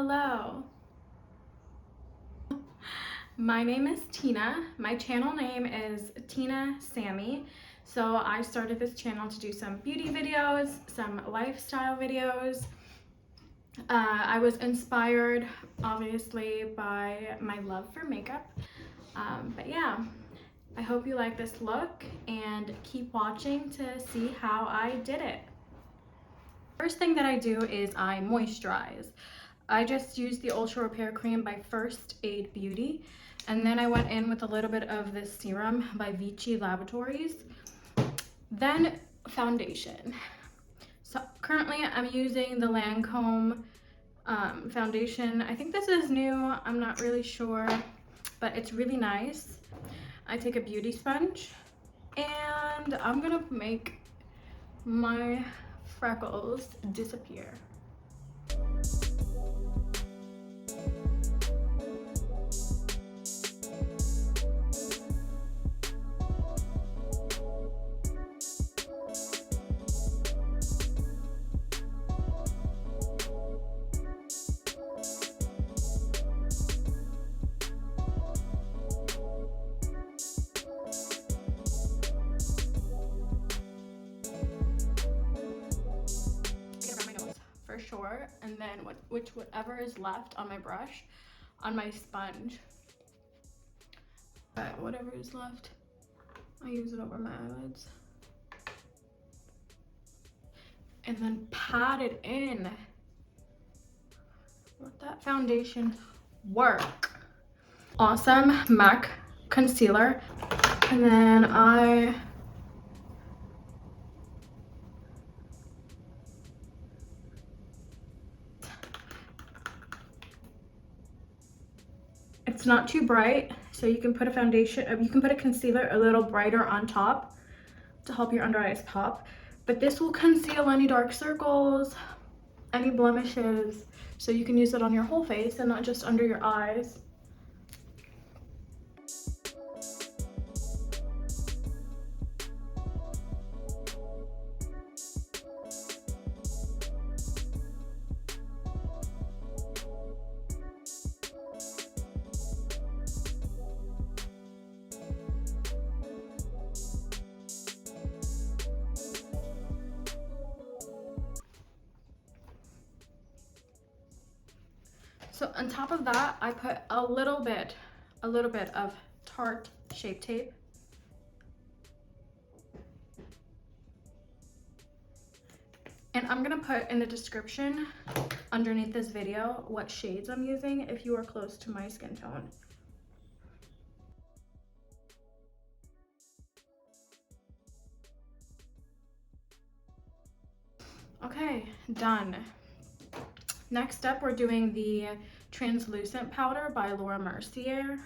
Hello. My name is Tina. My channel name is Tina Sami. So I started this channel to do some beauty videos, some lifestyle videos. I was inspired, obviously, by my love for makeup. But yeah, I hope you like this look and keep watching to see how I did it. First thing that I do is I moisturize. I just used the Ultra Repair Cream by First Aid Beauty, and then I went in with a little bit of this serum by Vichy Laboratories. Then foundation. So currently I'm using the Lancome foundation. I think this is new, I'm not really sure, but it's really nice. I take a beauty sponge and I'm gonna make my freckles disappear. Short, and then whatever is left on my brush, on my sponge, but whatever is left, I use it over my eyelids and then pat it in. Let that foundation work. Awesome MAC concealer, and then it's not too bright, so you can put a foundation, you can put a concealer a little brighter on top to help your under eyes pop. But this will conceal any dark circles, any blemishes, so you can use it on your whole face and not just under your eyes. So on top of that, I put a little bit of Tarte Shape Tape. And I'm gonna put in the description underneath this video what shades I'm using if you are close to my skin tone. Okay, done. Next up, we're doing the translucent powder by Mercier.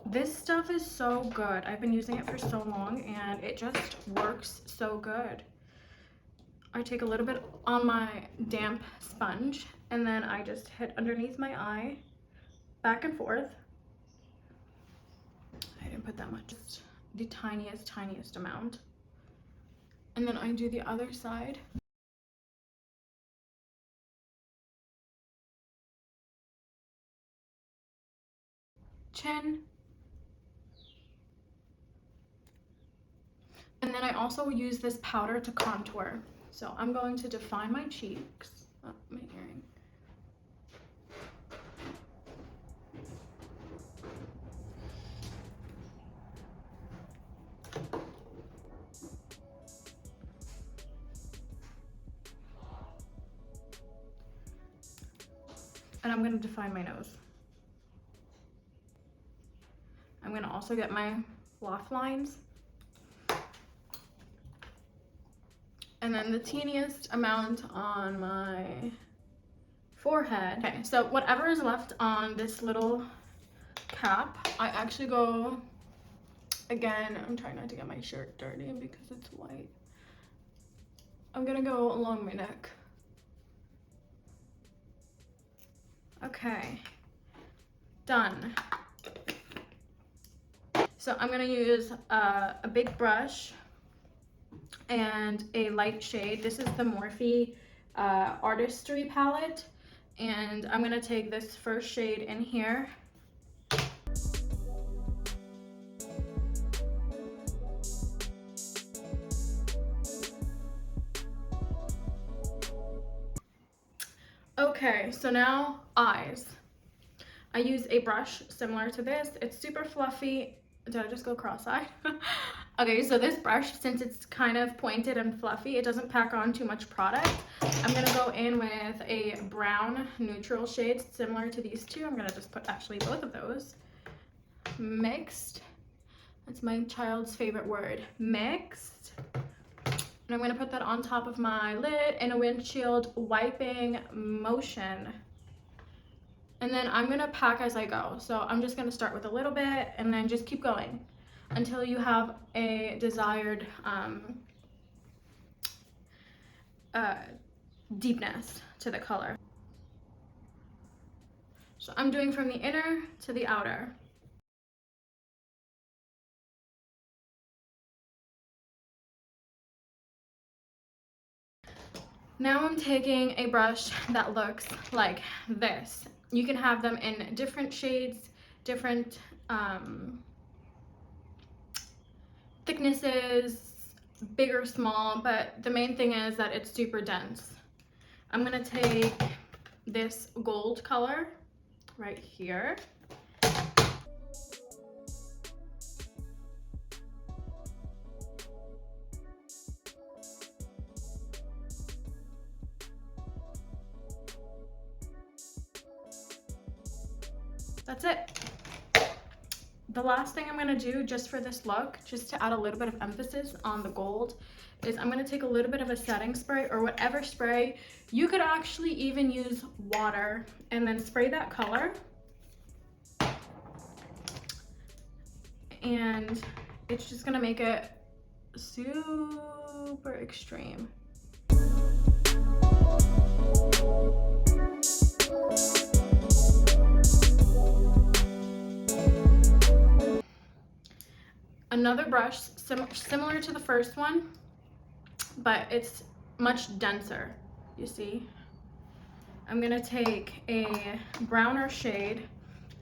This stuff is so good. I've been using it for so long and it just works so good. I take a little bit on my damp sponge and then I just hit underneath my eye, back and forth. I didn't put that much, just the tiniest amount. And then I do the other side. Chin. And then I also use this powder to contour. So I'm going to define my cheeks. Oh, my earring. And I'm going to define my nose. I'm going to also get my laugh lines. And then the teeniest amount on my forehead. Okay, so whatever is left on this little cap, I actually go, again, I'm trying not to get my shirt dirty because it's white. I'm gonna go along my neck. Okay, done. So I'm gonna use a big brush and a light shade. This is the Morphe Artistry palette, and I'm gonna take this first shade in here. Okay, so now eyes. I use a brush similar to this. It's super fluffy. Did I just go cross-eyed? Okay, so this brush, since it's kind of pointed and fluffy, it doesn't pack on too much product. I'm gonna go in with a brown neutral shade similar to these two. I'm gonna just put actually both of those. Mixed. That's my child's favorite word, mixed. And I'm gonna put that on top of my lid in a windshield wiping motion. And then I'm gonna pack as I go. So I'm just gonna start with a little bit and then just keep going until you have a desired deepness to the color. So I'm doing from the inner to the outer. Now I'm taking a brush that looks like this. You can have them in different shades, different thicknesses, big or small, but the main thing is that it's super dense. I'm gonna take this gold color right here. That's it. The last thing I'm gonna do just for this look, just to add a little bit of emphasis on the gold, is I'm gonna take a little bit of a setting spray or whatever spray. You could actually even use water and then spray that color. And it's just gonna make it super extreme. Another brush similar to the first one, but it's much denser, you see. I'm gonna take a browner shade.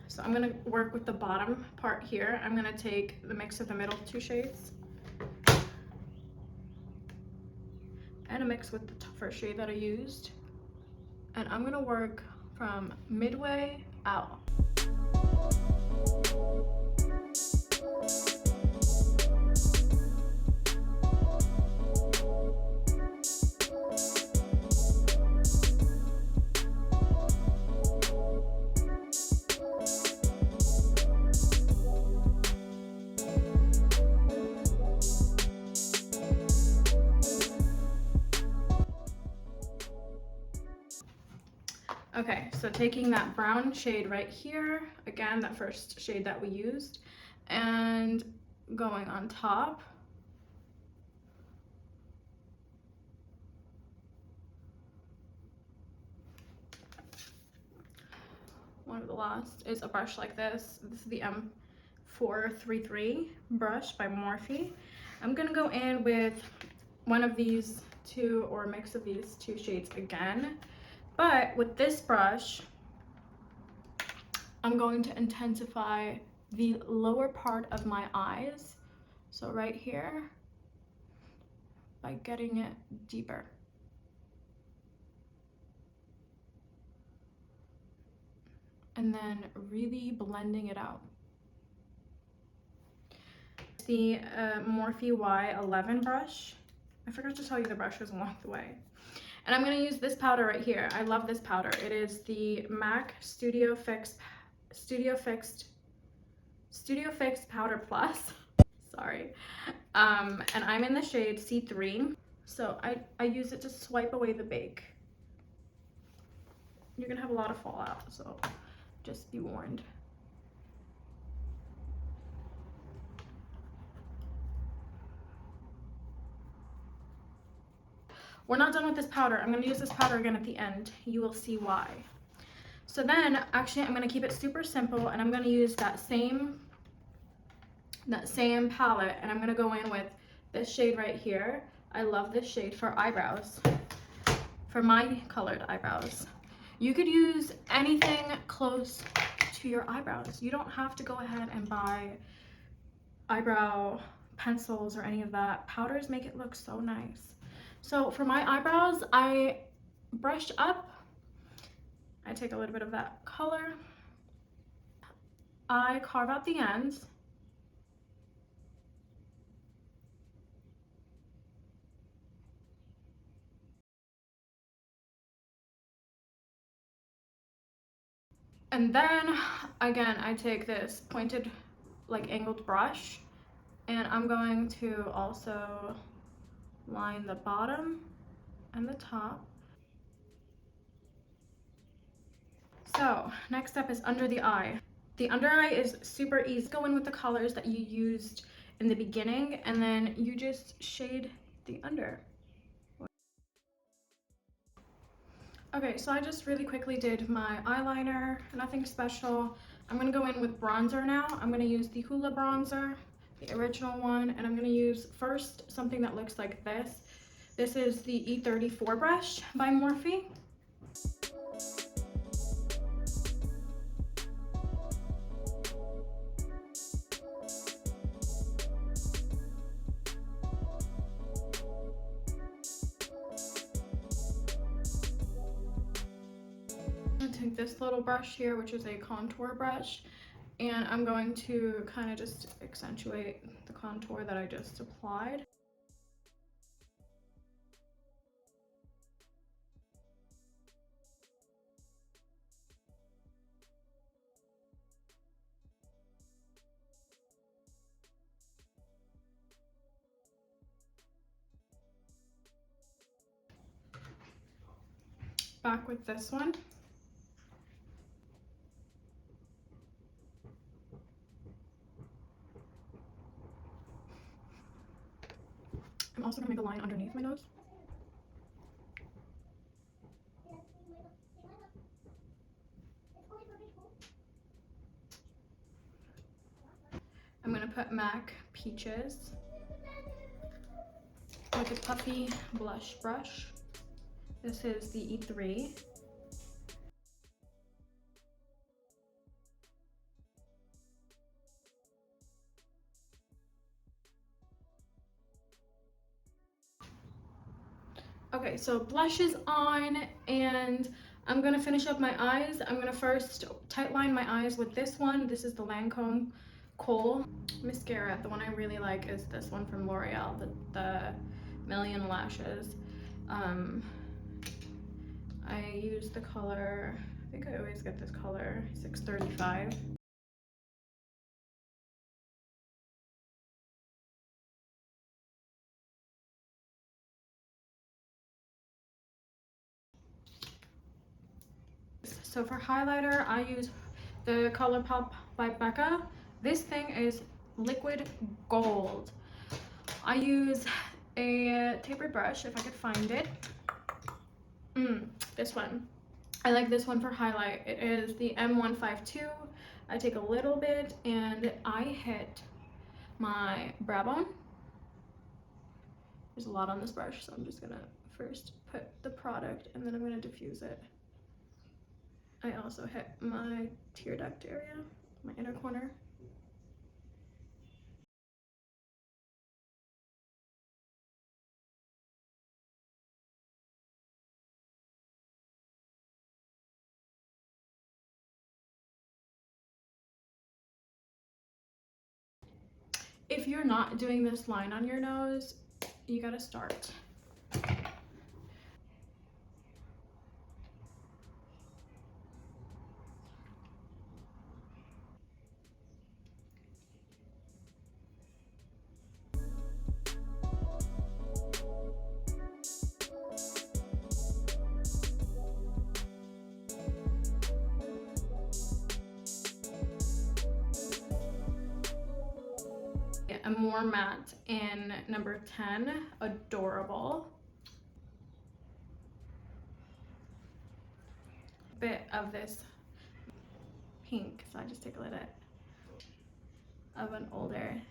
So I'm gonna work with the bottom part here. I'm gonna take the mix of the middle two shades and a mix with the first shade that I used. And I'm gonna work from midway out. Okay, so taking that brown shade right here, again, that first shade that we used, and going on top. One of the last is a brush like this. This is the M433 brush by Morphe. I'm gonna go in with one of these two or a mix of these two shades again. But with this brush, I'm going to intensify the lower part of my eyes. So right here, by getting it deeper. And then really blending it out. The Morphe Y11 brush. I forgot to tell you the brushes along the way. And I'm going to use this powder right here. I love this powder. It is the Mac Studio Fix Powder Plus. Sorry. And I'm in the shade C3. So I use it to swipe away the bake. You're going to have a lot of fallout, so just be warned. We're not done with this powder. I'm going to use this powder again at the end. You will see why. So then, actually, I'm going to keep it super simple, and I'm going to use that same palette, and I'm going to go in with this shade right here. I love this shade for eyebrows. for my colored eyebrows. You could use anything close to your eyebrows. You don't have to go ahead and buy eyebrow pencils or any of that. Powders make it look so nice. So for my eyebrows, I brush up. I take a little bit of that color. I carve out the ends. And then again, I take this pointed, like angled brush, and I'm going to also line the bottom and the top. So next up is under the eye. The under eye is super easy. Go in with the colors that you used in the beginning, and then you just shade the under. Okay, so I just really quickly did my eyeliner, nothing special. I'm gonna go in with bronzer now. I'm gonna use the Hoola bronzer, the original one, and I'm gonna use first something that looks like this. This is the E34 brush by Morphe. Take this little brush here, which is a contour brush, and I'm going to kind of just accentuate the contour that I just applied. Back with this one. I'm also gonna make a line underneath my nose. I'm gonna put MAC Peaches with a puffy blush brush. This is the E3. Okay, so blush is on, and I'm gonna finish up my eyes. I'm gonna first tightline my eyes with this one. This is the Lancome Khôl mascara. The one I really like is this one from Loreal, the Million Lashes. I use the color, I think I always get this color, 635. So for highlighter, I use the ColourPop by Becca. This thing is liquid gold. I use a tapered brush if I could find it. This one. I like this one for highlight. It is the M152. I take a little bit and I hit my brow bone. There's a lot on this brush, so I'm just gonna first put the product and then I'm gonna diffuse it. I also hit my tear duct area, my inner corner. If you're not doing this line on your nose, you gotta start. A more matte in number 10, Adorable. Bit of this pink, so I just take a little bit of an older.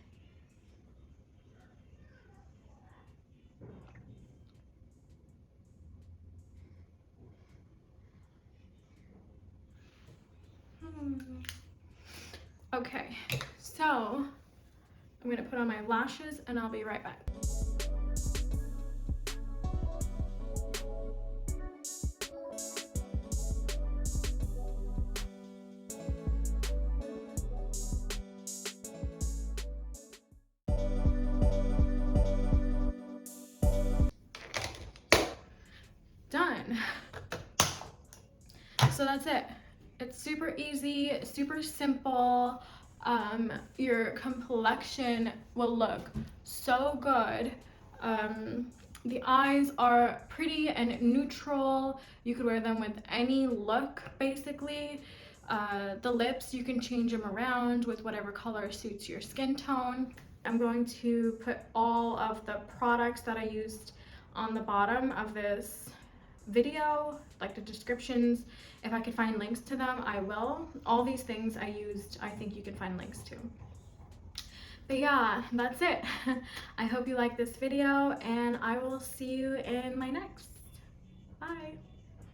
Okay, so I'm gonna put on my lashes and I'll be right back. Done. So that's it. It's super easy, super simple. Your complexion will look so good. The eyes are pretty and neutral. You could wear them with any look, basically. The lips, you can change them around with whatever color suits your skin tone. I'm going to put all of the products that I used on the bottom of this video, like the descriptions. If I can find links to them, I will. All these things I used, I think you can find links to. But yeah, that's it. I hope you like this video, and I will see you in my next. Bye.